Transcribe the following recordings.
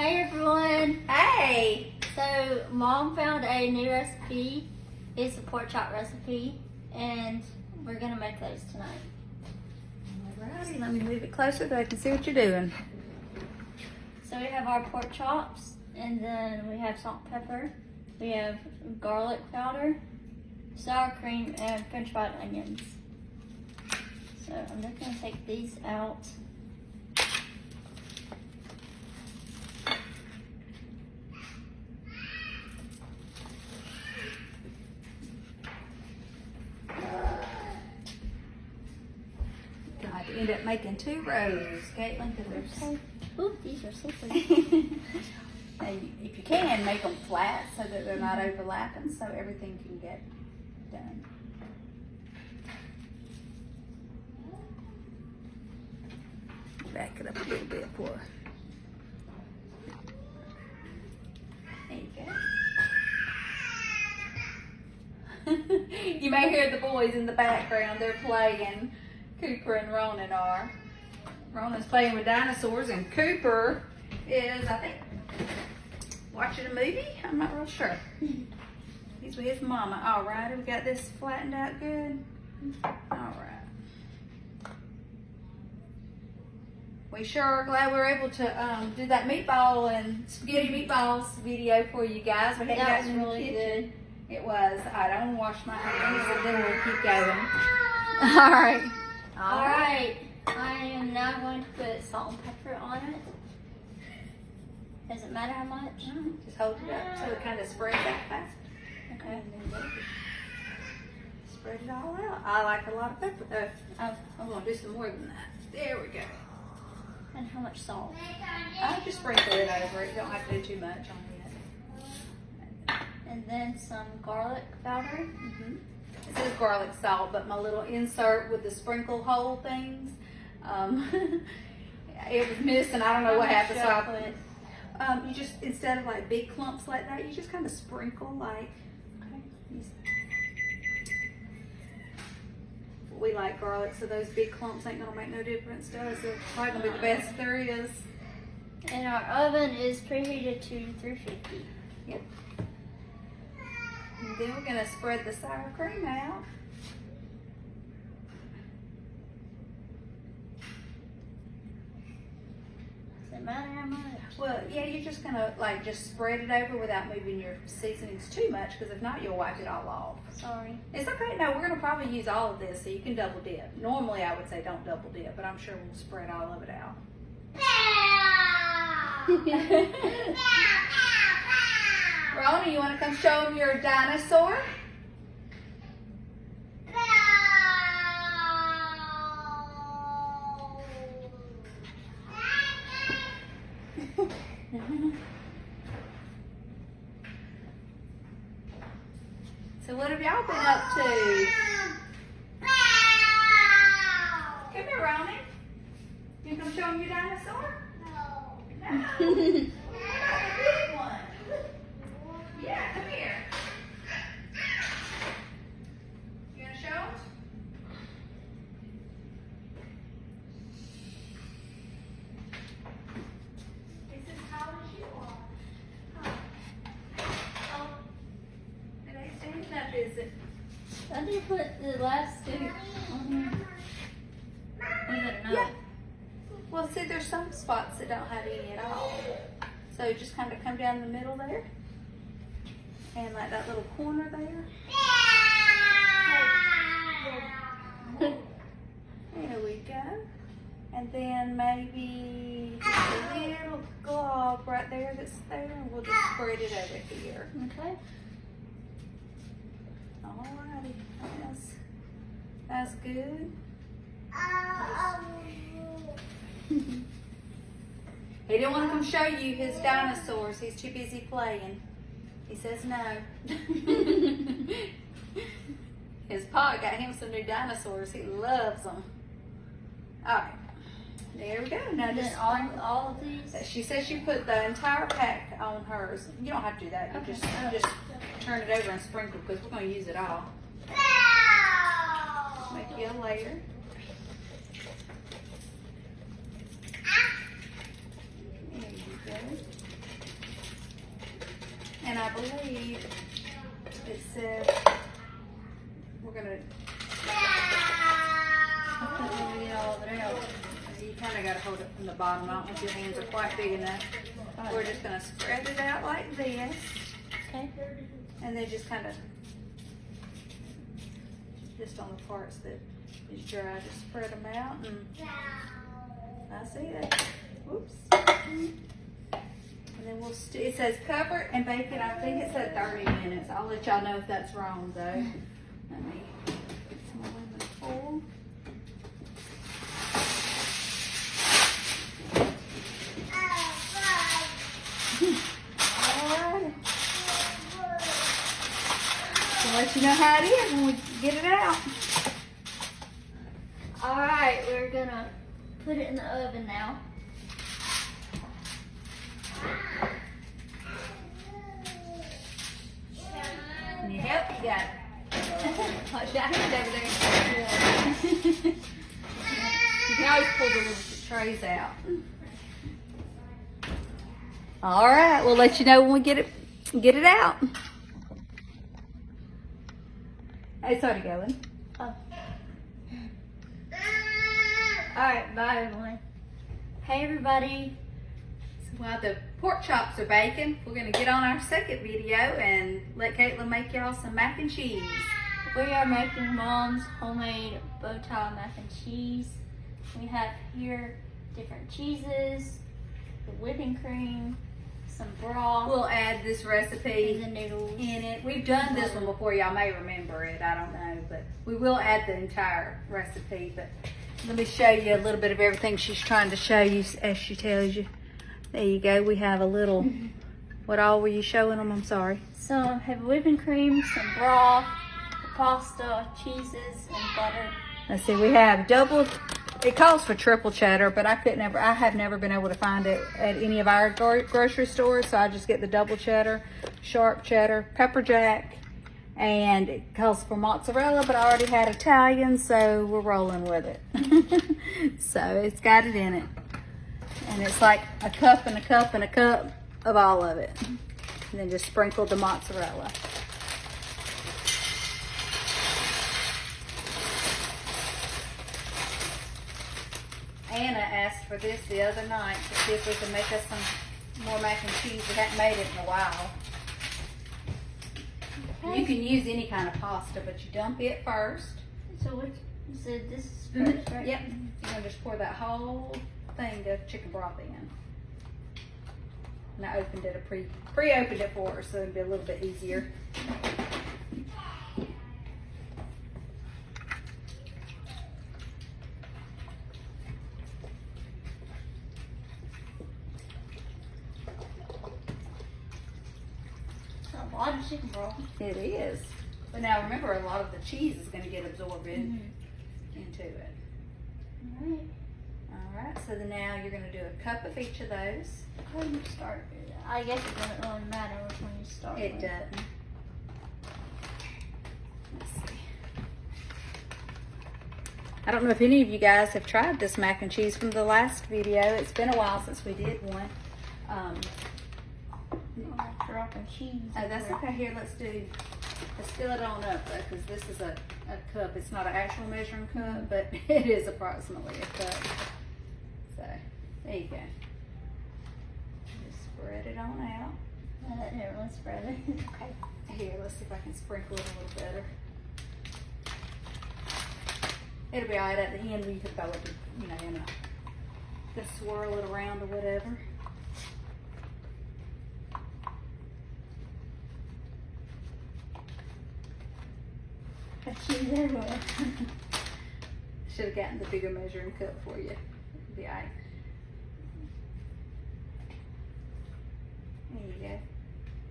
Hey everyone! Hey! So Mom found a new recipe. It's a pork chop recipe and we're gonna make those tonight. Alrighty, let me move it closer so I can see what you're doing. So we have our pork chops and then we have salt and pepper. We have garlic powder, sour cream, and french fried onions. So I'm just gonna take these out. I end up making 2 rows, Caitlin, because there's. Okay. Ooh, these are slippery. If you can, make them flat so that they're not overlapping, so everything can get done. Back it up a little bit for her. There you go. You may hear the boys in the background. They're playing. Cooper and Ronan are. Ronan's playing with dinosaurs and Cooper is, I think, watching a movie. I'm not real sure. He's with his mama. All right, we got this flattened out good. All right. We sure are glad we were able to do that meatball and spaghetti meatballs video for you guys. We had That guys was in the really kitchen. good. It was. I don't wash my hands and then we'll keep going. All right. Alright, I am now going to put salt and pepper on it. Does it matter how much? Just hold it up so it kind of spreads out fast. Okay. Spread it all out. I like a lot of pepper. I'm going to do some more than that. There we go. And how much salt? I'll just sprinkle it over it. You don't have to do too much on it. And then some garlic powder. It says garlic salt, but my little insert with the sprinkle hole things, it was missing. I don't know what happened. So you just, instead of like big clumps like that, you just kind of sprinkle like, we like garlic, so those big clumps ain't gonna make no difference to us. It's probably gonna be the best there is. And our oven is preheated to 350. Yep. And then we're gonna spread the sour cream out. Does it matter how much? Well, yeah, you're just gonna like just spread it over without moving your seasonings too much, because if not, you'll wipe it all off. Sorry. It's okay. No, we're gonna probably use all of this, so you can double dip. Normally, I would say don't double dip, but I'm sure we'll spread all of it out. Rona, you want to come show them your dinosaur? So what have y'all been up to? Come here, Ronnie. You come show them your dinosaur? No. Big one. Yeah, come here. You gonna show them? It's as tall as you are. Oh. It ain't standing up, is it? I did put the last two on here. Was it not? Yeah. Well, see, there's some spots that don't have any at all. So just kind of come down the middle there. And like that little corner there. There we go. And then maybe just a little glob right there that's there. And we'll just spread it over here. Okay. Alrighty. That's good. He didn't want to come show you his dinosaurs. He's too busy playing. He says no. His pa got him some new dinosaurs. He loves them. All right. There we go. Now And just then all of these. She says she put the entire pack on hers. You don't have to do that. You Okay. just turn it over and sprinkle, because we're going to use it all. Make you a layer. There you go. And I believe it says we're gonna Get all of it out. you kind of got to hold it from the bottom. I don't know if your hands are quite big enough. We're just going to spread it out like this. Okay. And then just kind of, just on the parts that is dry, just spread them out. And I see that. Whoops. And then we'll, it says cover and bake it. I think it said 30 minutes. I'll let y'all know if that's wrong though. Let me get some aluminum foil. Alright. I'll let you know how it is when we get it out. Alright, we're gonna put it in the oven now. Need help? You got it. Watch out, he's over there. You can always pull the little trays out. All right, we'll let you know when we get it out. Hey, sorry, going. Oh. Alright, bye everyone. Hey everybody. So while the pork chops are baking, we're gonna get on our second video and let Caitlin make y'all some mac and cheese. We are making Mom's homemade bow tie mac and cheese. We have here different cheeses, the whipping cream, some broth, We'll add this recipe and the noodles. in it. We've done this one before, y'all may remember it, I don't know, but we will add the entire recipe. But let me show you a little bit of everything she's trying to show you as she tells you. There you go, we have a little, what all were you showing them? I'm sorry. So I have whipping cream, some broth, pasta, cheeses, and butter. Let's see, we have double, it calls for triple cheddar, but I have never been able to find it at any of our grocery stores, so I just get the double cheddar, sharp cheddar, pepper jack, and it calls for mozzarella, but I already had Italian, so we're rolling with it. So it's got it in it. And it's like a cup and a cup and a cup of all of it. And then just sprinkle the mozzarella. Anna asked for this the other night to see if we could make us some more mac and cheese. We hadn't made it in a while. Okay. You can use any kind of pasta, but you dump it first. So what? You said this is first, right? Yep. You're gonna just pour that whole thing of chicken broth in. And I opened it, pre-opened it for her, so it'd be a little bit easier. A lot of chicken broth. It is. But now remember, a lot of the cheese is going to get absorbed into it. Alright. Alright, so then now you're going to do a cup of each of those. How do you start? I guess it doesn't really matter which one you start It with. doesn't. Let's see. I don't know if any of you guys have tried this mac and cheese from the last video. It's been a while since we did one. Dropping cheese. Oh, that's okay. Here, let's fill it on up though, because this is a cup. It's not an actual measuring cup, but it is approximately a cup. So, there you go. Just spread it on out. Here, let's spread it. Okay. Here, let's see if I can sprinkle it a little better. It'll be alright at the end when you can throw it, in just swirl it around or whatever. Cheese everywhere. Should have gotten the bigger measuring cup for you. It'd be alright. There you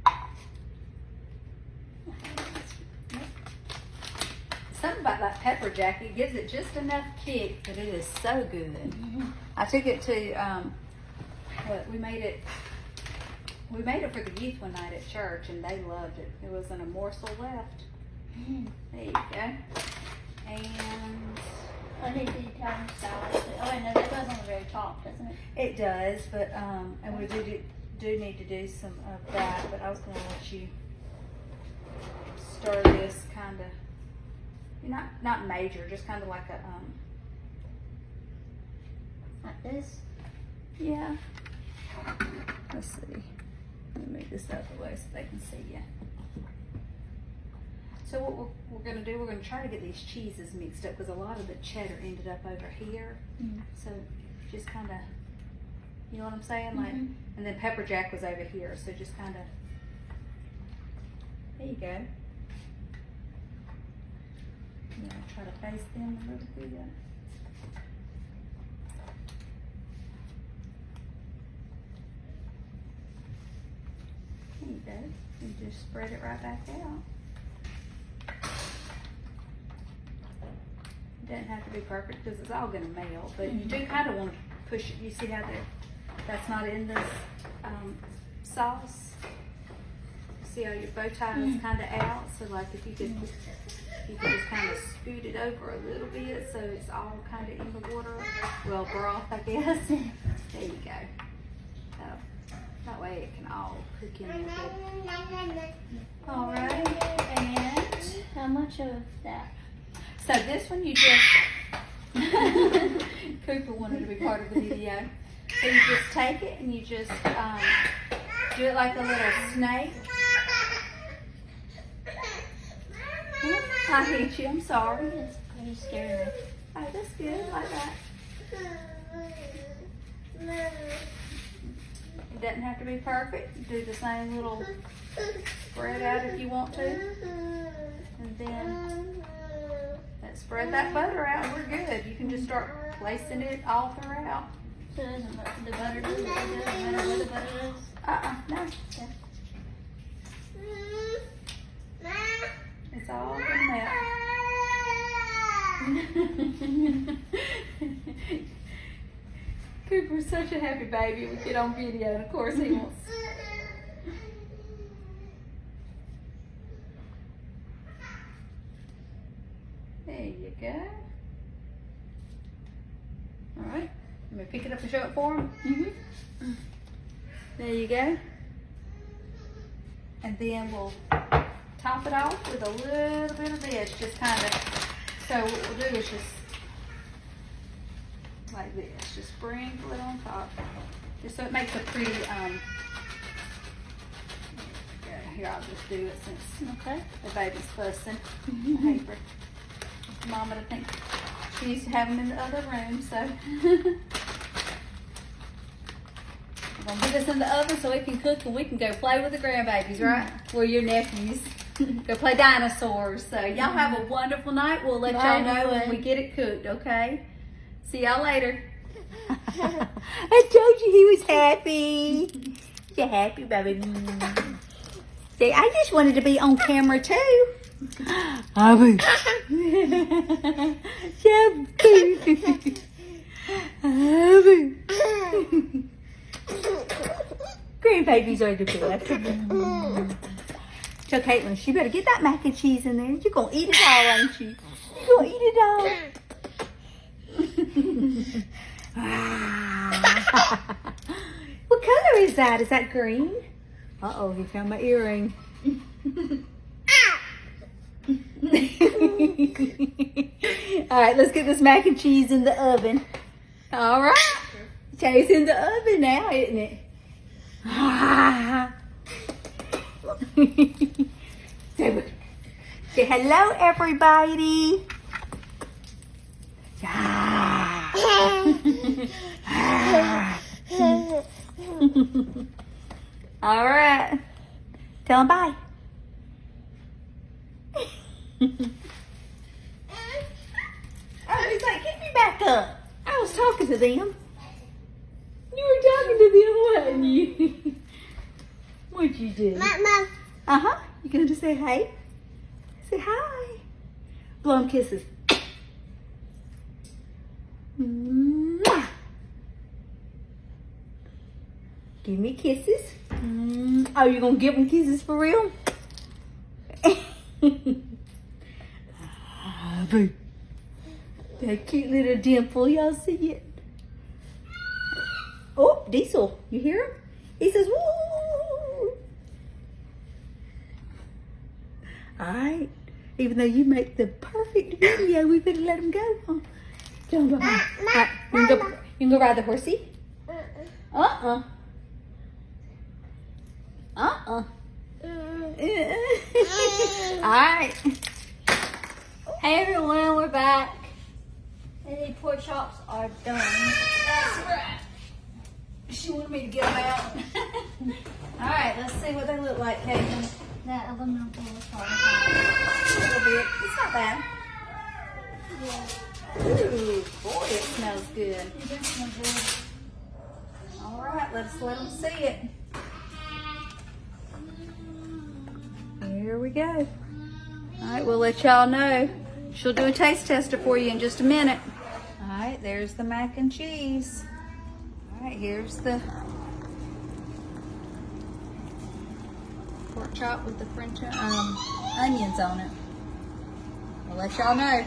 go. Something about that pepper jack, it gives it just enough kick, but it is so good. I took it to, we made it for the youth one night at church, and they loved it. There wasn't a morsel left. There you go. And I need the Italian style. Oh, wait, no, that goes on the very top, doesn't it? it does, but and we do do need to do some of that, but I was going to let you stir this kind of, not major, just kind of like a, Like this. yeah. Let's see. Let me move this out of the way so they can see you. So what we're going to do, we're going to try to get these cheeses mixed up because a lot of the cheddar ended up over here. So just kind of, you know what I'm saying? Like, and then pepper jack was over here. So just kind of, there you go. Yeah, try to face them a little bit. There you go. And just spread it right back out. It doesn't have to be perfect because it's all going to melt, but you do kind of want to push it. You see how that's not in this sauce? See how your bow tie is kind of out? So like if you could just kind of scoot it over a little bit so it's all kind of in the water. Well, broth, I guess. There you go. That way it can all cook in there. All right, and How much of that? so this one you just, Cooper wanted to be part of the video. So you just take it and you just do it like a little snake. I hit you, I'm sorry. It's pretty scary. Oh, that's good, like that. It doesn't have to be perfect. Do the same little spread out if you want to. And then spread that butter out. We're good. You can just start placing it all throughout. So doesn't the butter do it? It doesn't matter what the butter is? No. It's all gonna melt. Cooper's such a happy baby. We get on video, and of course he wants. There you go. All right. Let me pick it up and show it for him. There you go. And then we'll top it off with a little bit of this, just kind of. So what we'll do is just like this, just sprinkle it on top, just so it makes a pretty. Here, I'll just do it since the baby's fussing. I hate for Mama to think she used to have them in the other room, so. I'm gonna put this in the oven so it can cook and we can go play with the grandbabies, right? Well, your nephews. Go play dinosaurs. So y'all have a wonderful night. We'll let y'all know when we get it cooked, okay? See y'all later. I told you he was happy. You're happy, baby. See, I just wanted to be on camera too. Abu. Abu. Grandbabies are the best. So Caitlin, she better get that mac and cheese in there. You're gonna eat it all, ain't you? You're gonna eat it all. What color is that? Is that green? Uh-oh, he found my earring. All right, let's get this mac and cheese in the oven. All right. It's in the oven now, isn't it? Say hello, everybody. All right. Tell them bye. Oh, he's like, get me back up. I was talking to them. You were talking to them, wasn't you? What'd you do? Mama. Uh-huh. You gonna just say hi? Say hi. Blow them kisses. Mwah. Give me kisses. Oh, you gonna give them kisses for real? Boo. That cute little dimple. Y'all see it? Oh, Diesel. You hear him? He says, woo. All right. Even though you make the perfect video, we better let him go, huh? Don't go. All right. You can go ride the horsey? Uh-uh. Uh-uh. All right. Hey everyone, we're back. And the pork chops are done. That's right. She wanted me to get them out. All right, let's see what they look like, Caitlin. That aluminum foil is probably A little bit. It's not bad. Yeah. Ooh, boy, it smells good. It does smell good. All right, let's let them see it. Here we go. All right, we'll let y'all know. She'll do a taste tester for you in just a minute. All right, there's the mac and cheese. All right, here's the pork chop with the French onions on it. I'll let y'all know.